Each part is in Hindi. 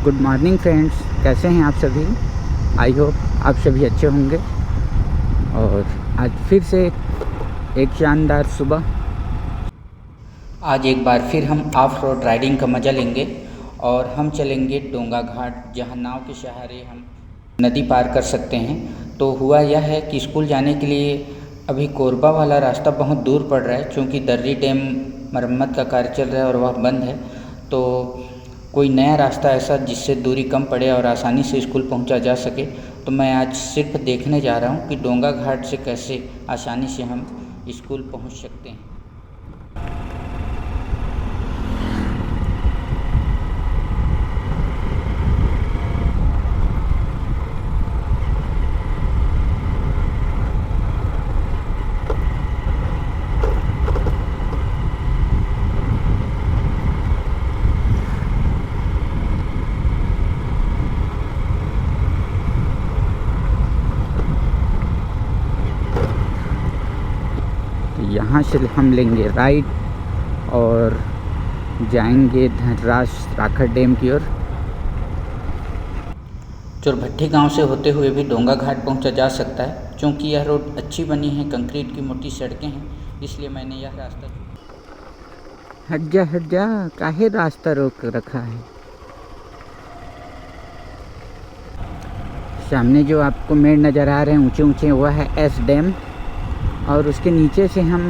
गुड मॉर्निंग फ्रेंड्स, कैसे हैं आप सभी। आई होप आप सभी अच्छे होंगे। और आज फिर से एक शानदार सुबह। आज एक बार फिर हम ऑफ रोड राइडिंग का मज़ा लेंगे और हम चलेंगे डोंगा घाट, जहां नाव के सहारे हम नदी पार कर सकते हैं। तो हुआ यह है कि स्कूल जाने के लिए अभी कोरबा वाला रास्ता बहुत दूर पड़ रहा है, क्योंकि दर्री डैम मरम्मत का कार्य चल रहा है और वह बंद है। तो कोई नया रास्ता ऐसा जिससे दूरी कम पड़े और आसानी से स्कूल पहुंचा जा सके, तो मैं आज सिर्फ देखने जा रहा हूं कि डोंगा घाट से कैसे आसानी से हम स्कूल पहुंच सकते हैं। यहाँ से हम लेंगे राइट और जाएंगे धनराज राखड़ डैम की ओर। चोरभट्टी गांव से होते हुए भी डोंगा घाट पहुंचा जा सकता है, क्योंकि यह रोड अच्छी बनी है, कंक्रीट की मोटी सड़कें हैं, इसलिए मैंने यह रास्ता हट जा काहे रास्ता रोक रखा है। सामने जो आपको मेड़ नज़र आ रहे हैं ऊंचे ऊंचे, वह है एस डैम, और उसके नीचे से हम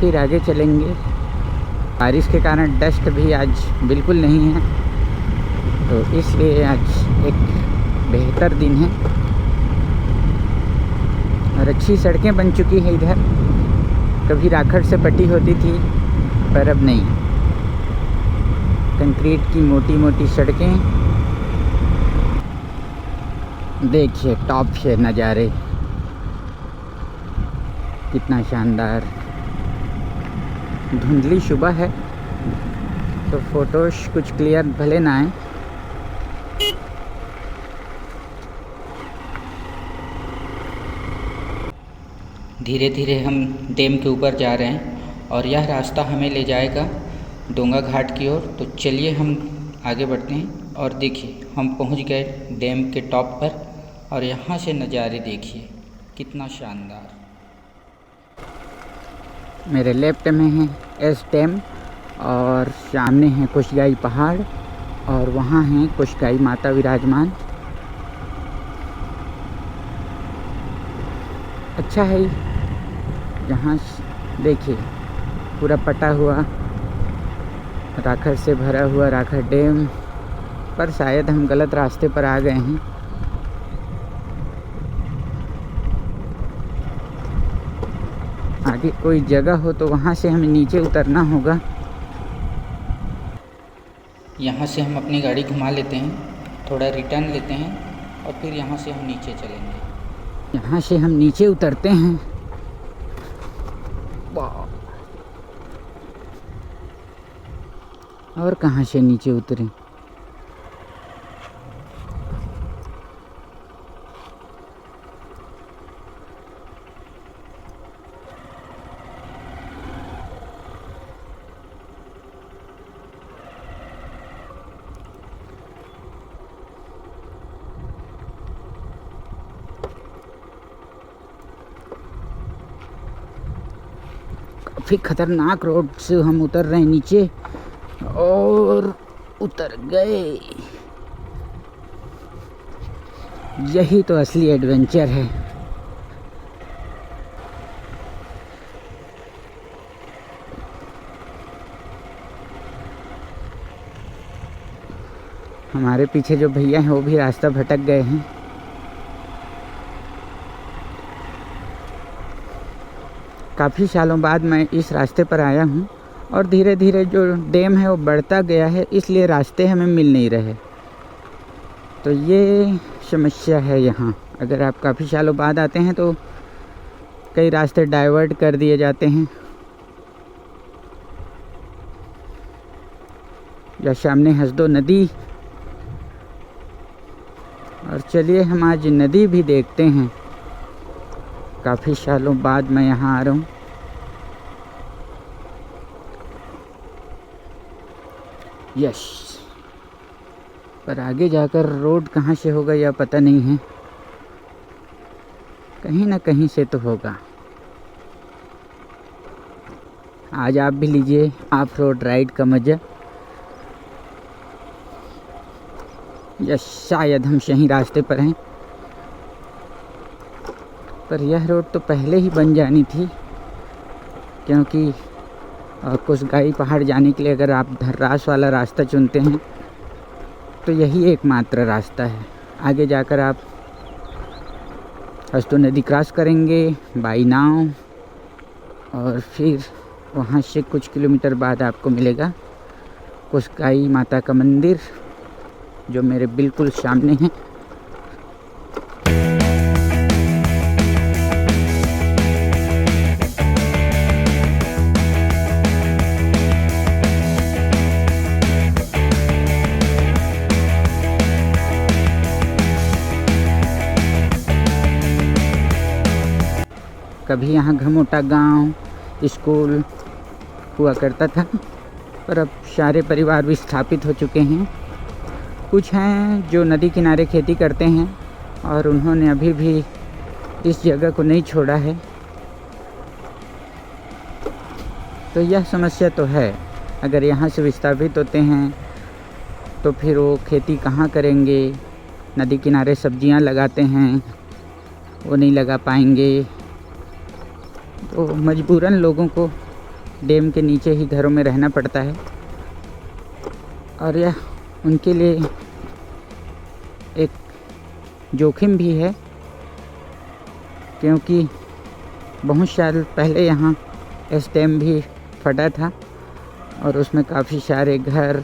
फिर आगे चलेंगे। बारिश के कारण डस्ट भी आज बिल्कुल नहीं है, तो इसलिए आज एक बेहतर दिन है और अच्छी सड़कें बन चुकी है इधर। कभी राखड़ से पट्टी होती थी, पर अब नहीं। कंक्रीट की मोटी मोटी सड़कें, देखिए टॉप से नज़ारे कितना शानदार। धुंधली सुबह है तो फोटोज कुछ क्लियर भले ना आए। धीरे धीरे हम डैम के ऊपर जा रहे हैं और यह रास्ता हमें ले जाएगा डोंगा घाट की ओर। तो चलिए हम आगे बढ़ते हैं और देखिए हम पहुंच गए डैम के टॉप पर, और यहाँ से नज़ारे देखिए कितना शानदार। मेरे लेफ्ट में है एस डैम और सामने है कुशगाई पहाड़, और वहाँ है कुशगाई माता विराजमान। अच्छा है यहाँ, देखिए पूरा पटा हुआ राखड़ से भरा हुआ राखड़ डैम। पर शायद हम गलत रास्ते पर आ गए हैं। आगे कोई जगह हो तो वहाँ से हमें नीचे उतरना होगा। यहाँ से हम अपनी गाड़ी घुमा लेते हैं, थोड़ा रिटर्न लेते हैं और फिर यहाँ से हम नीचे चलेंगे। यहाँ से हम नीचे उतरते हैं। वाह, और कहाँ से नीचे उतरें। काफ़ी खतरनाक रोड से हम उतर रहे हैं नीचे, और उतर गए। यही तो असली एडवेंचर है। हमारे पीछे जो भैया हैं वो भी रास्ता भटक गए हैं। काफ़ी सालों बाद मैं इस रास्ते पर आया हूँ, और धीरे धीरे जो डैम है वो बढ़ता गया है, इसलिए रास्ते हमें मिल नहीं रहे। तो ये समस्या है यहाँ। अगर आप काफ़ी सालों बाद आते हैं तो कई रास्ते डाइवर्ट कर दिए जाते हैं। या सामने हसदो नदी, और चलिए हम आज नदी भी देखते हैं। काफ़ी सालों बाद मैं यहाँ आ रहा हूँ। यस, पर आगे जाकर रोड कहाँ से होगा यह पता नहीं है, कहीं ना कहीं से तो होगा। आज आप भी लीजिए ऑफ रोड राइड का मज़ा, या शायद हम सही रास्ते पर हैं। पर यह रोड तो पहले ही बन जानी थी, क्योंकि कुसगाई पहाड़ जाने के लिए अगर आप धर्रास वाला रास्ता चुनते हैं तो यही एकमात्र रास्ता है। आगे जाकर आप हस्तु नदी क्रॉस करेंगे बाई नाव, और फिर वहाँ से कुछ किलोमीटर बाद आपको मिलेगा कुसगाई माता का मंदिर, जो मेरे बिल्कुल सामने है। कभी यहाँ घमोटा गांव स्कूल हुआ करता था, पर अब सारे परिवार विस्थापित हो चुके हैं। कुछ हैं जो नदी किनारे खेती करते हैं और उन्होंने अभी भी इस जगह को नहीं छोड़ा है। तो यह समस्या तो है, अगर यहाँ से विस्थापित होते हैं तो फिर वो खेती कहाँ करेंगे। नदी किनारे सब्जियाँ लगाते हैं, वो नहीं लगा पाएंगे, तो मजबूरन लोगों को डैम के नीचे ही घरों में रहना पड़ता है। और यह उनके लिए एक जोखिम भी है, क्योंकि बहुत साल पहले यहाँ इस डैम भी फटा था और उसमें काफ़ी सारे घर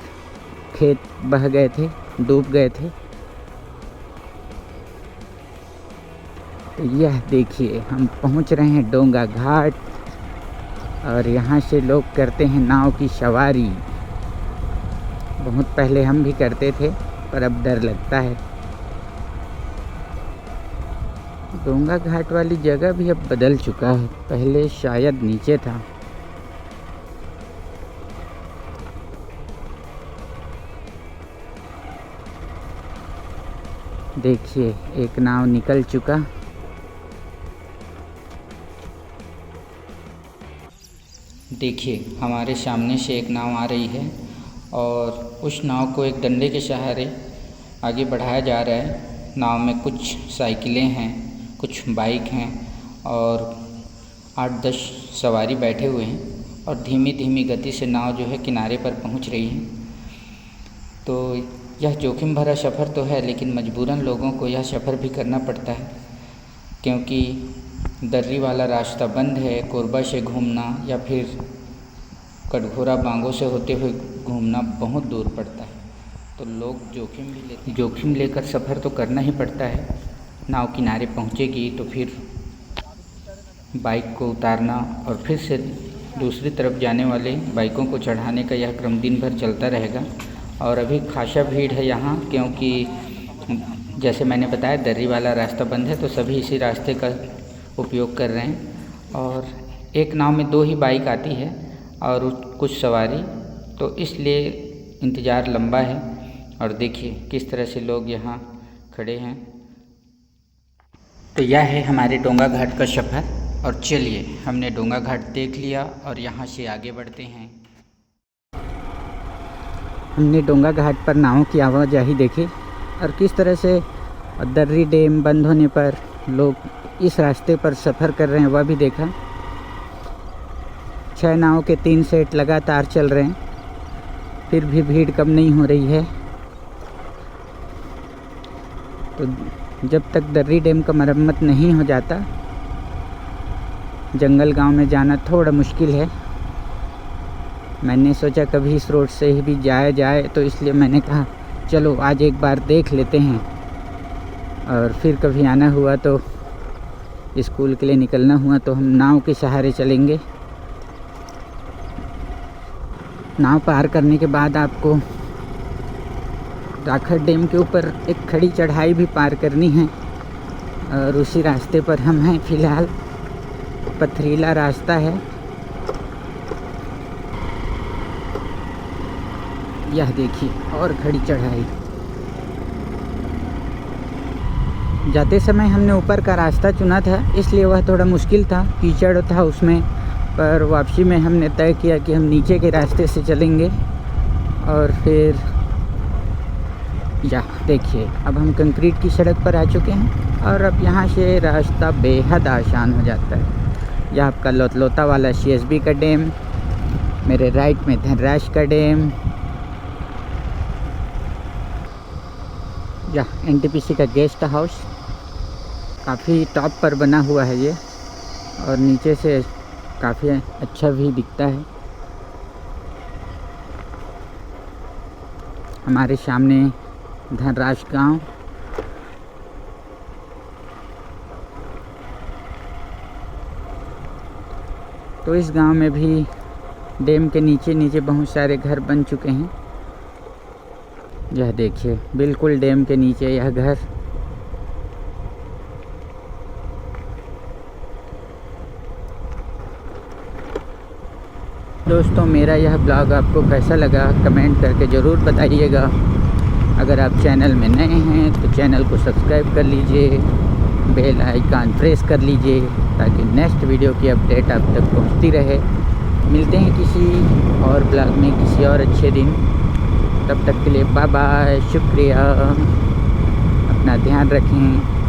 खेत बह गए थे, डूब गए थे। तो यह देखिए हम पहुंच रहे हैं डोंगा घाट, और यहाँ से लोग करते हैं नाव की सवारी। बहुत पहले हम भी करते थे, पर अब डर लगता है। डोंगा घाट वाली जगह भी अब बदल चुका है, पहले शायद नीचे था। देखिए एक नाव निकल चुका। देखिए हमारे सामने से एक नाव आ रही है और उस नाव को एक डंडे के सहारे आगे बढ़ाया जा रहा है। नाव में कुछ साइकिलें हैं, कुछ बाइक हैं और 8-10 सवारी बैठे हुए हैं, और धीमी धीमी गति से नाव जो है किनारे पर पहुंच रही है। तो यह जोखिम भरा सफ़र तो है, लेकिन मजबूरन लोगों को यह सफ़र भी करना पड़ता है, क्योंकि दर्री वाला रास्ता बंद है। कोरबा से घूमना या फिर कटघोरा बांगों से होते हुए घूमना बहुत दूर पड़ता है, तो लोग जोखिम भी लेते हैं। जोखिम लेकर सफ़र तो करना ही पड़ता है। नाव किनारे पहुंचेगी तो फिर बाइक को उतारना और फिर से दूसरी तरफ जाने वाले बाइकों को चढ़ाने का यह क्रम दिन भर चलता रहेगा। और अभी खासा भीड़ है यहाँ, क्योंकि जैसे मैंने बताया दर्री वाला रास्ता बंद है, तो सभी इसी रास्ते का उपयोग कर रहे हैं। और एक नाव में 2 ही बाइक आती है और कुछ सवारी, तो इसलिए इंतज़ार लंबा है। और देखिए किस तरह से लोग यहाँ खड़े हैं। तो यह है हमारे डोंगा घाट का सफ़र। और चलिए हमने डोंगा घाट देख लिया और यहाँ से आगे बढ़ते हैं। हमने डोंगा घाट पर नावों की आवाजाही देखी और किस तरह से दर्री डैम बंद होने पर लोग इस रास्ते पर सफ़र कर रहे हैं वह भी देखा। 6 नाव के 3 सेट लगातार चल रहे हैं, फिर भी भीड़ कम नहीं हो रही है। तो जब तक दर्री डैम का मरम्मत नहीं हो जाता, जंगल गांव में जाना थोड़ा मुश्किल है। मैंने सोचा कभी इस रोड से ही भी जाया जाए, तो इसलिए मैंने कहा चलो आज एक बार देख लेते हैं। और फिर कभी आना हुआ तो स्कूल के लिए निकलना हुआ तो हम नाव के सहारे चलेंगे। नाव पार करने के बाद आपको राखड़ डैम के ऊपर एक खड़ी चढ़ाई भी पार करनी है, और उसी रास्ते पर हम हैं फ़िलहाल। पथरीला रास्ता है। यह देखिए और खड़ी चढ़ाई। जाते समय हमने ऊपर का रास्ता चुना था, इसलिए वह थोड़ा मुश्किल था, कीचड़ था उसमें। पर वापसी में हमने तय किया कि हम नीचे के रास्ते से चलेंगे। और फिर देखिए, अब हम कंक्रीट की सड़क पर आ चुके हैं और अब यहाँ से रास्ता बेहद आसान हो जाता है। यह आपका लौतलौता वाला CSB का डैम, मेरे राइट में धनराज का डैम, या NTPC का गेस्ट हाउस। काफ़ी टॉप पर बना हुआ है ये, और नीचे से काफ़ी अच्छा भी दिखता है। हमारे सामने धनराज गांव। तो इस गांव में भी डैम के नीचे नीचे बहुत सारे घर बन चुके हैं। यह देखिए, बिल्कुल डैम के नीचे यह घर। दोस्तों, मेरा यह ब्लॉग आपको कैसा लगा कमेंट करके ज़रूर बताइएगा। अगर आप चैनल में नए हैं तो चैनल को सब्सक्राइब कर लीजिए, बेल आइकन प्रेस कर लीजिए ताकि नेक्स्ट वीडियो की अपडेट आप तक पहुंचती रहे। मिलते हैं किसी और ब्लॉग में किसी और अच्छे दिन। तब तक के लिए बाय बाय, शुक्रिया, अपना ध्यान रखें।